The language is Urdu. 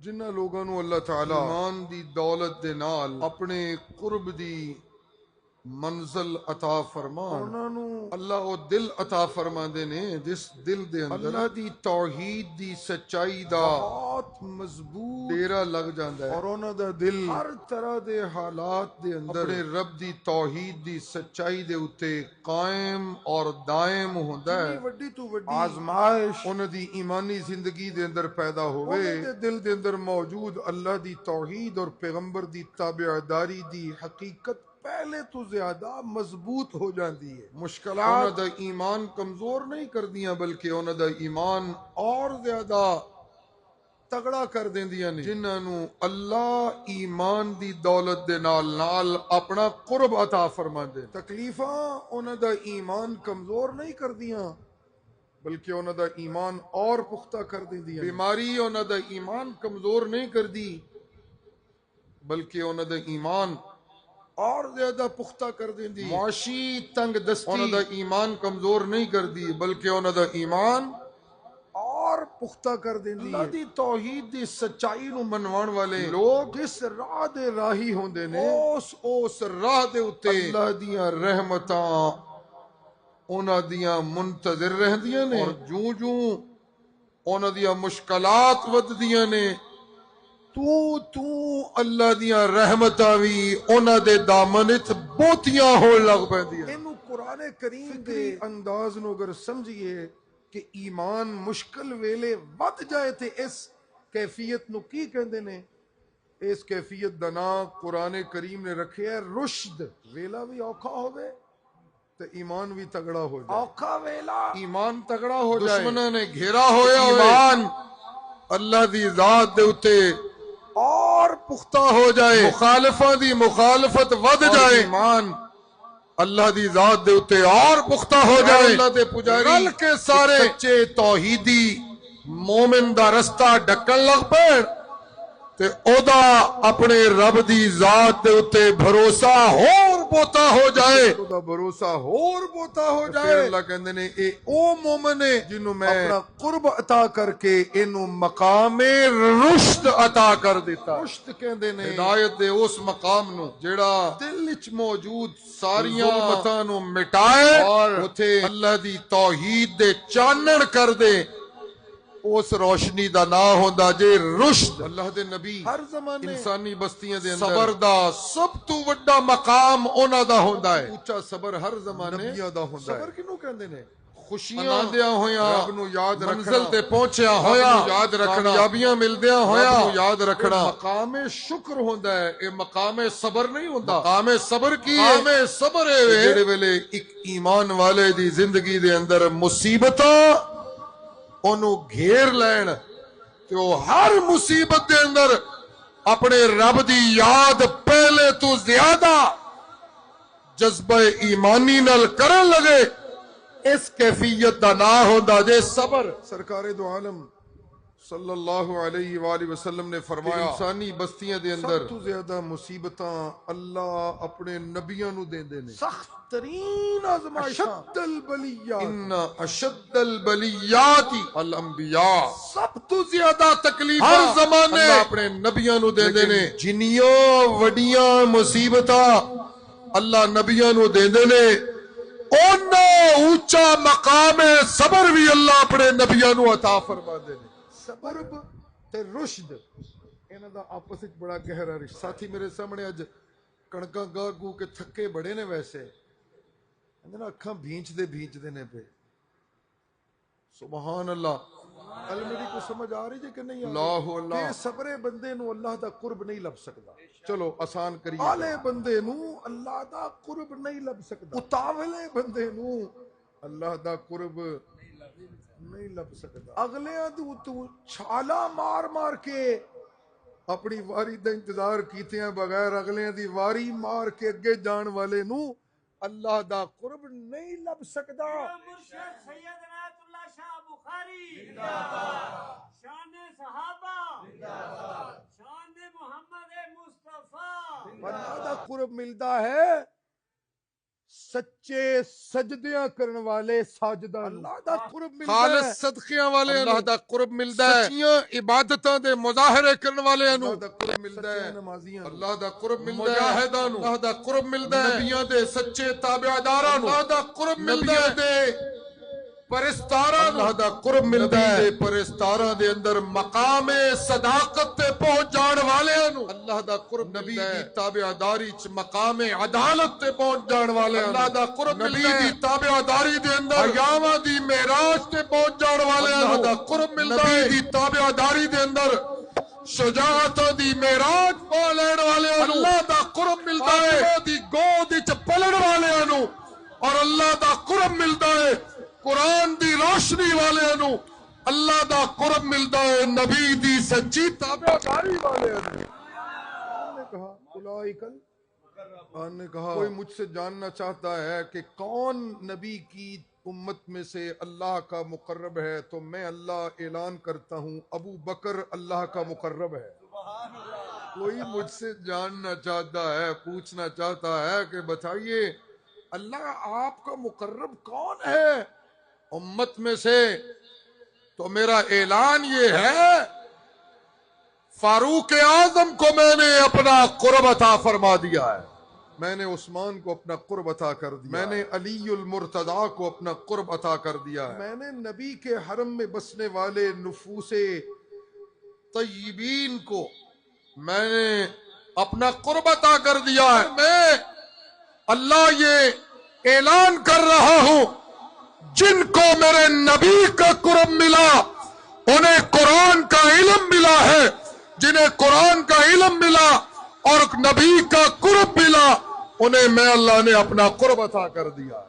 جنہاں لوگاں نو اللہ تعالی ایمان دی دولت دے نال اپنے قرب دی منزل عطا فرمان، انہاں نو اللہ او دل عطا فرماندے نے جس دل دے اندر اللہ دی توحید دی سچائی دا بہت مضبوط ڈیرا لگ جاندا ہے، اور انہاں دا دل ہر طرح دے حالات دے اندر اپنے رب دی توحید دی سچائی دے اوتے قائم اور دائم ہوندا ہے۔ وڈی تو وڈی آزمائش انہاں دی ایمانی زندگی دے اندر پیدا ہوئے، انہاں دے دل دے اندر موجود اللہ دی توحید اور پیغمبر دی تابعداری دی حقیقت پہلے تو زیادہ مضبوط ہو جاندی ہے۔ مشکلات انہاں دا ایمان کمزور نہیں کردیاں بلکہ انہاں دا ایمان اور زیادہ تگڑا کر دیندیاں نے، جنہاں نو اللہ ایمان دی دولت دے نال نال اپنا قرب عطا فرماندے۔ تکلیفاں انہاں دا ایمان کمزور نہیں کردیاں بلکہ انہاں دا ایمان اور پختہ کر دیندیاں۔ بیماری انہاں دا ایمان کمزور نہیں کردی بلکہ انہاں دا ایمان اور زیادہ پختہ کر دیندی۔ معاشی تنگ دستی انہاں دا ایمان کمزور نہیں کردی بلکہ انہاں دا ایمان اور پختہ کر دیندی۔ اللہ دی توحید دی سچائی نو منوان والے لوگ جس راہ دے راہی ہوندے نے اس راہ دے اتے اللہ دیاں رحمتاں انہاں دیاں منتظر رہندیاں نے، اور جوں جوں انہاں دیاں مشکلات وددیاں نے تو اللہ دیاں رحمتاں وی انہاں دے دامن وچ بوتیاں ہون لگ پیندیاں۔ اینو قرآن کریم دے انداز نو اگر سمجھیے کہ ایمان مشکل ویلے ود جائے تے اس کیفیت نو کی کہندے نے، اس کیفیت دا نام قرآن کریم نے رکھے ہے رشد۔ ویلا بھی اوکھا ہوئے تے ایمان بھی تگڑا ہو جائے، اوکھا ویلا ایمان تگڑا ہو جائے، دشمنوں نے گھیرا ہویا ایمان اللہ دی ذات دے اتے اور پختہ ہو جائے، مخالفاں دی مخالفت ود جائے، ایمان اللہ دی ذات دے اتے اور پختہ ہو جائے، اللہ دے پجاری رل کے سارے سچے توحیدی مومن دا رستہ ڈکن لگ پین تے او دا اپنے رب دی ذات دے اتے بھروسہ ہور بوتا ہو جائے، او دا بھروسہ ہور بوتا ہو جائے۔ پھر اللہ کہندے نے اے او مومن ہے جنہوں میں اپنا قرب عطا کر کے انہوں مقام رشد عطا کر دیتا۔ رشد کہندے نے ہدایت دے اس مقام نو جیڑا دل وچ موجود ساریاں ظلمتاں نو مٹائے اور اوتھے اللہ دی توحید دے چانن کر دے، اس روشنی دا نام ہوندا جے رشد۔ اللہ دے نبی ہر زمانے انسانی بستیاں دے اندر صبر دا سب تو وڈا مقام انہاں دا ہوندا ہے، اونچا صبر ہر زمانے نبیاں دا ہوندا ہے۔ صبر کینوں کہندے نے؟ خوشیاں دیاں ہویاں رب نو یاد رکھنا، منزل تے پہنچیا ہویا یاد رکھنا، کامیابیاں ملدیاں ہویا رب نو یاد رکھنا، مقام شکر ہوندا ہے، اے مقام صبر نہیں ہوندا۔ مقام صبر کی ہے؟ مقام صبر ہے جڑے ویلے ایک ایمان والے دی زندگی دے اندر مصیبتاں انہوں گھیر لین تے وہ ہر مصیبت دے اندر اپنے رب دی یاد پہلے تو زیادہ جذبہ ایمانی نال کرن لگے، اس کیفیت دا نام ہوندا جے صبر۔ سرکار دو عالم صلی اللہ علیہ وآلہ وسلم نے فرمایا انسانی بستیاں دے اندر سب تو زیادہ مصیبتاں اللہ اپنے نبیوں نو دیندے نے، سخت ترین آزمائشاں، اشد البلیات ان اشد البلیات الانبیاء، سب تو زیادہ تکلیف ہر زمانے اللہ اپنے نبیوں نو دیندے نے۔ جنیاں وڈیاں مصیبتاں اللہ نبیوں نو دیندے نے، اونا اونچا مقام صبر بھی اللہ اپنے نبیوں نو عطا فرماندے نے۔ صبر تے رشد انہاں دا آپس وچ بڑا گہرا رشتہ۔ ساتھی میرے سامنے اج کڑکاں گا گو کے تھکے بڑے نے، ویسے اندر اکھاں بھینچ دے نے پہ، سبحان اللہ۔ ال میری کو سمجھ آ رہی جے کہ نہیں؟ اللہ اللہ کہ صبر بندے نو اللہ دا قرب نہیں لب سکدا۔ چلو آسان کریے، آلے بندے نو اللہ دا قرب نہیں لب سکدا، اتاولے بندے نو اللہ دا قرب نہیں لب سکدا۔ اگلیاں تو چھالا مار مار کے اپنی واری دا انتظار کیتیاں بغیر اگلیاں دی واری مار کے اگے جان والے نو اللہ دا قرب نہیں لب سکدا۔ مرشد سید عنایت اللہ شاہ بخاری زندہ باد، شان صحابہ زندہ باد، شان محمد مصطفیٰ۔ اللہ دا قرب ملدا ہے سچے سجدیاں کرن والے ساجداں اللہ دا قرب ملدا ہے خالص صدقیاں والے اللہ دا قرب ملدا ہے سچیاں عبادتاں دے مظاہرے کرن والے نو اللہ دا قرب ملدا ہے اللہ دا قرب ملدا ہے مجاہداں نو اللہ دا قرب ملدا ہے نبیاں دے سچے تابعداراں نو اللہ دا قرب ملدا ہے پرستاراں اللہ دا قرب ملدا ہے پرستاراں دے اندر مقام صداقت تے پہنچ جان والیاں نو اللہ دا قرب نبی دی تابعداری چ مقام عدالت تے پہنچ جان والیاں اللہ دا قرب نبی دی تابعداری دے اندر حیاواں دی معراج تے پہنچ جان والیاں اللہ دا قرب ملدا ہے نبی دی تابعداری دے اندر شجاعت دی معراج پا لین والیاں نو اللہ دا قرب ملدا ہے دی گود وچ پلن والیاں نو اور اللہ دا قرب ملدا ہے قرآن دی روشنی والے نو اللہ دا قرب ملدا ہے نبی دی سچی تابعداری والے نو نے کہا کوئی مجھ سے جاننا چاہتا ہے کہ کون نبی کی امت میں سے اللہ کا مقرب ہے تو میں اللہ اعلان کرتا ہوں ابو بکر اللہ کا مقرب ہے کوئی مجھ سے جاننا چاہتا ہے پوچھنا چاہتا ہے کہ بتائیے اللہ آپ کا مقرب کون ہے امت میں سے تو میرا اعلان یہ ہے فاروق اعظم کو میں نے اپنا قرب عطا فرما دیا ہے میں نے عثمان کو اپنا قرب عطا کر دیا میں نے علی المرتضی کو اپنا قرب عطا کر دیا ہے میں نے نبی کے حرم میں بسنے والے نفوس طیبین کو میں نے اپنا قرب عطا کر دیا ہے میں اللہ یہ اعلان کر رہا ہوں جن کو میرے نبی کا قرب ملا انہیں قرآن کا علم ملا ہے جنہیں قرآن کا علم ملا اور نبی کا قرب ملا انہیں میں اللہ نے اپنا قرب عطا کر دیا